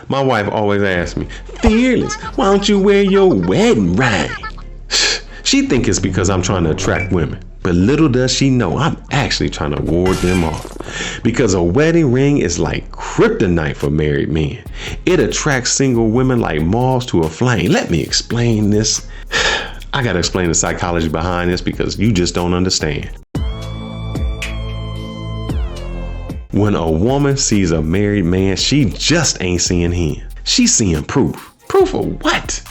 My wife always asks me, Fearless, why don't you wear your wedding ring? She thinks it's because I'm trying to attract women. But little does she know, I'm actually trying to ward them off. Because a wedding ring is like kryptonite for married men. It attracts single women like moths to a flame. Let me explain this. I gotta explain the psychology behind this because you just don't understand. When a woman sees a married man, she just ain't seeing him. She's seeing proof. Proof of what?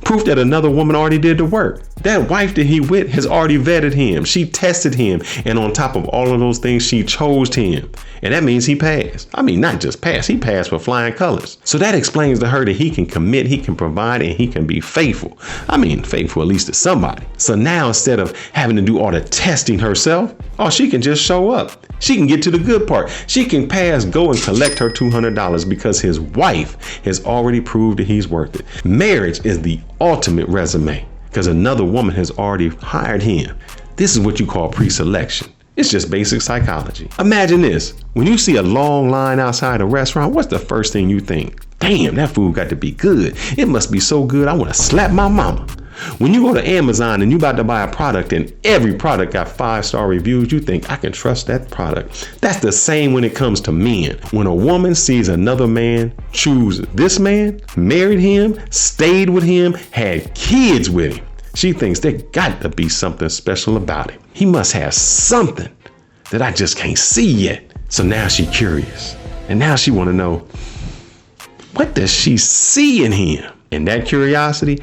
Proof that another woman already did the work. That wife that he with has already vetted him. She tested him. And on top of all of those things, she chose him. And that means he passed. I mean, not just passed. He passed with flying colors. So that explains to her that he can commit, he can provide, and he can be faithful. I mean, faithful at least to somebody. So now instead of having to do all the testing herself, she can just show up. She can get to the good part. She can pass go and collect her $200 because his wife has already proved that he's worth it. Marriage is the ultimate resume because another woman has already hired him. This is what you call pre-selection. It's just basic psychology. Imagine this. When you see a long line outside a restaurant, what's the first thing you think? Damn, that food got to be good. It must be so good. I want to slap my mama. When you go to Amazon and you about to buy a product and every product got 5-star reviews, you think I can trust that product. That's the same when it comes to men. When a woman sees another man choose this man, married him, stayed with him, had kids with him, she thinks there got to be something special about him. He must have something that I just can't see yet. So now she's curious. And now she want to know, what does she see in him? And that curiosity,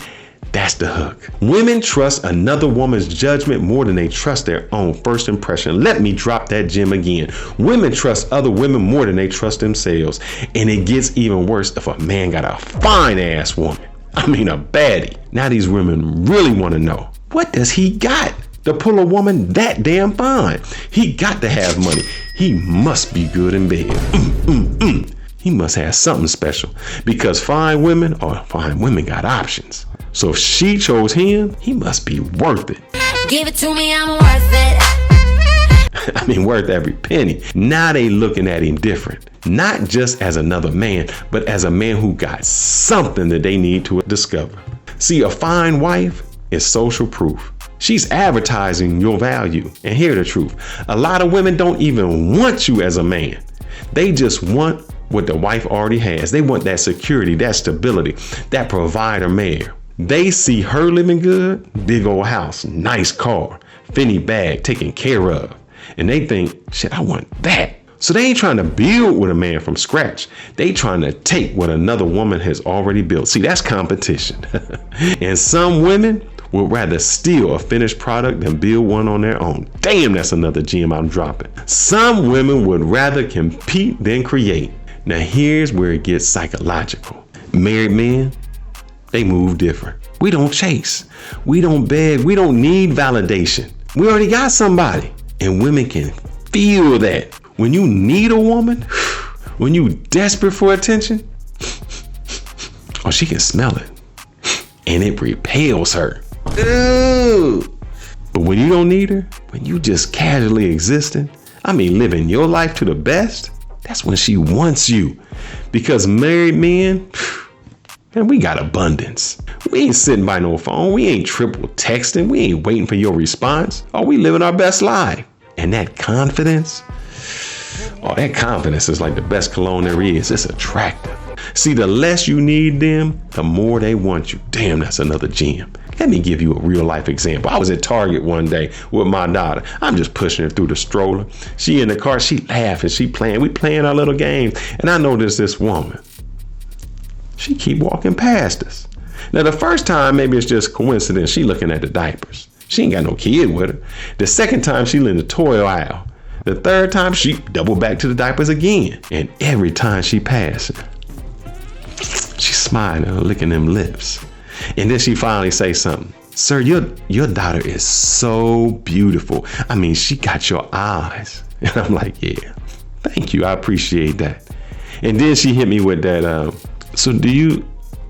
that's the hook. Women trust another woman's judgment more than they trust their own first impression. Let me drop that gem again. Women trust other women more than they trust themselves. And it gets even worse if a man got a fine ass woman. I mean a baddie. Now these women really want to know, what does he got to pull a woman that damn fine? He got to have money. He must be good in bed. He must have something special because fine women got options. So if she chose him, he must be worth it. Give it to me, I'm worth it. I mean, worth every penny. Now they looking at him different. Not just as another man, but as a man who got something that they need to discover. See, a fine wife is social proof. She's advertising your value. And hear the truth. A lot of women don't even want you as a man. They just want what the wife already has. They want that security, that stability, that provider man. They see her living good, big old house, nice car, Fendi bag taken care of. And they think, shit, I want that. So they ain't trying to build with a man from scratch. They trying to take what another woman has already built. See, that's competition. And some women would rather steal a finished product than build one on their own. Damn, that's another gem I'm dropping. Some women would rather compete than create. Now here's where it gets psychological. Married men, they move different. We don't chase. We don't beg. We don't need validation. We already got somebody. And women can feel that. When you need a woman, when you desperate for attention, she can smell it. And it repels her. Ooh. But when you don't need her, when you just casually existing, living your life to the best, that's when she wants you. Because married men, man, we got abundance. We ain't sitting by no phone. We ain't triple texting. We ain't waiting for your response. We living our best life. And that confidence is like the best cologne there is. It's attractive. See, the less you need them, the more they want you. Damn, that's another gem. Let me give you a real life example. I was at Target one day with my daughter. I'm just pushing her through the stroller. She in the car, she laughing, she playing. We playing our little game. And I noticed this woman. She keep walking past us. Now, the first time, maybe it's just coincidence. She looking at the diapers. She ain't got no kid with her. The second time, she in the toy aisle. The third time, she double back to the diapers again. And every time she passed, she smiling, licking them lips. And then she finally say something. Sir, your daughter is so beautiful. She got your eyes. And I'm like, yeah, thank you. I appreciate that. And then she hit me with that. So do you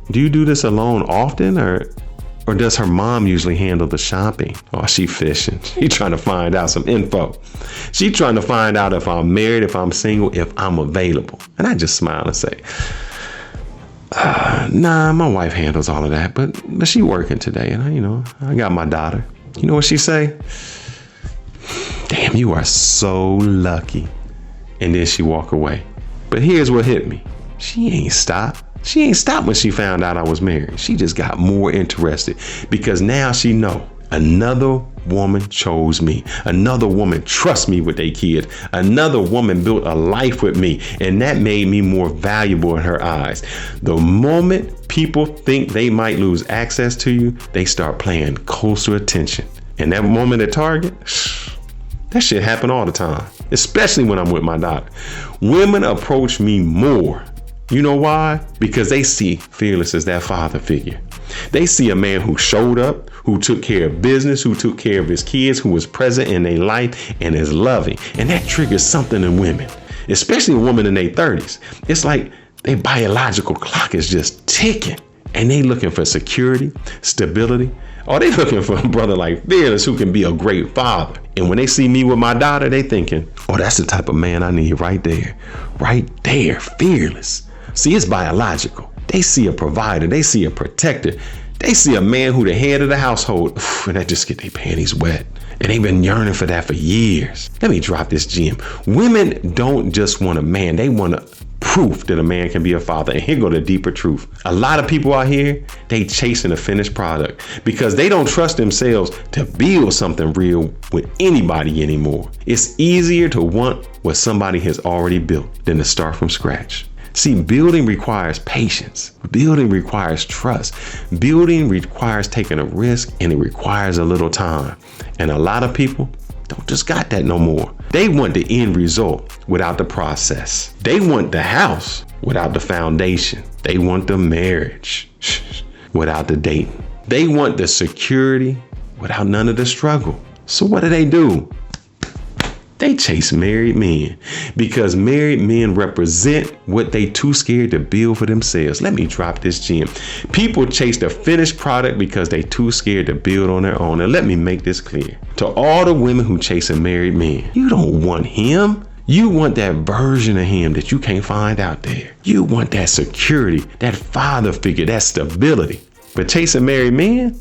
do this alone often, or does her mom usually handle the shopping? She fishing. She trying to find out some info. She trying to find out if I'm married, if I'm single, if I'm available. And I just smile and say, Nah, my wife handles all of that, but she working today, and I got my daughter. You know what she say? Damn, you are so lucky. And then she walk away. But here's what hit me. She ain't stopped. She ain't stopped when she found out I was married. She just got more interested because now she know another woman chose me. Another woman trusts me with their kids. Another woman built a life with me, and that made me more valuable in her eyes. The moment people think they might lose access to you, they start paying closer attention. And that moment at Target, that shit happen all the time, especially when I'm with my daughter. Women approach me more. You know why? Because they see Fearless as that father figure. They see a man who showed up, who took care of business, who took care of his kids, who was present in their life and is loving. And that triggers something in women, especially a woman in their 30s. It's like their biological clock is just ticking and they looking for security, stability. Or they looking for a brother like Fearless who can be a great father. And when they see me with my daughter, they thinking, oh, that's the type of man I need right there. Right there, Fearless. See, it's biological. They see a provider. They see a protector. They see a man who the head of the household. And that just get their panties wet. And they've been yearning for that for years. Let me drop this gem. Women don't just want a man. They want a proof that a man can be a father. And here go the deeper truth. A lot of people out here, they chasing a finished product because they don't trust themselves to build something real with anybody anymore. It's easier to want what somebody has already built than to start from scratch. See, building requires patience. Building requires trust. Building requires taking a risk, and it requires a little time. And a lot of people don't just got that no more. They want the end result without the process. They want the house without the foundation. They want the marriage without the dating. They want the security without none of the struggle. So what do? They chase married men because married men represent what they too scared to build for themselves. Let me drop this gem. People chase the finished product because they too scared to build on their own. And let me make this clear. To all the women who chase a married man, you don't want him. You want that version of him that you can't find out there. You want that security, that father figure, that stability. But chasing married men,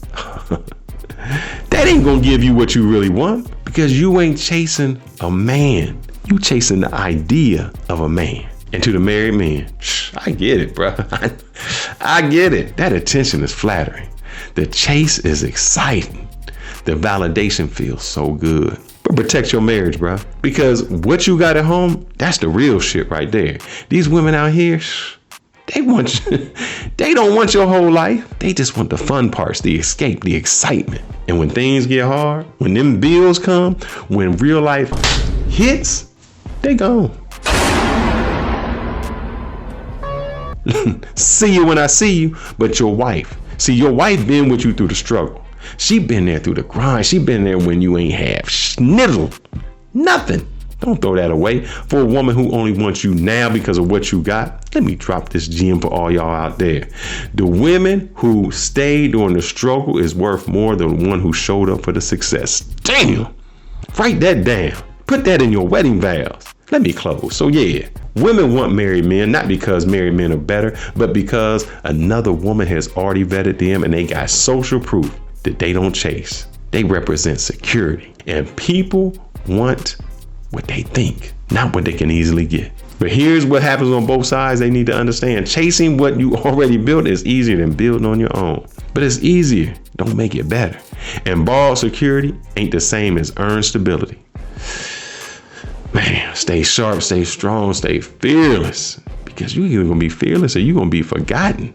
that ain't gonna give you what you really want because you ain't chasing a man. You chasing the idea of a man. And to the married man, I get it, bro. I get it. That attention is flattering. The chase is exciting. The validation feels so good. But protect your marriage, bro. Because what you got at home, that's the real shit right there. These women out here, they don't want your whole life. They just want the fun parts, the escape, the excitement. And when things get hard, when them bills come, when real life hits, they gone. See you when I see you, but your wife. See, your wife been with you through the struggle. She been there through the grind. She been there when you ain't have schnizzle, nothing. Don't throw that away for a woman who only wants you now because of what you got. Let me drop this gem for all y'all out there. The women who stayed during the struggle is worth more than the one who showed up for the success. Damn. Write that down. Put that in your wedding vows. Let me close. So yeah, women want married men, not because married men are better, but because another woman has already vetted them and they got social proof that they don't chase. They represent security. And people want what they think, not what they can easily get. But here's what happens on both sides. They need to understand chasing what you already built is easier than building on your own. But it's easier. Don't make it better. And borrowed security ain't the same as earned stability. Man, stay sharp, stay strong, stay fearless. Because you're either going to be fearless or you're going to be forgotten.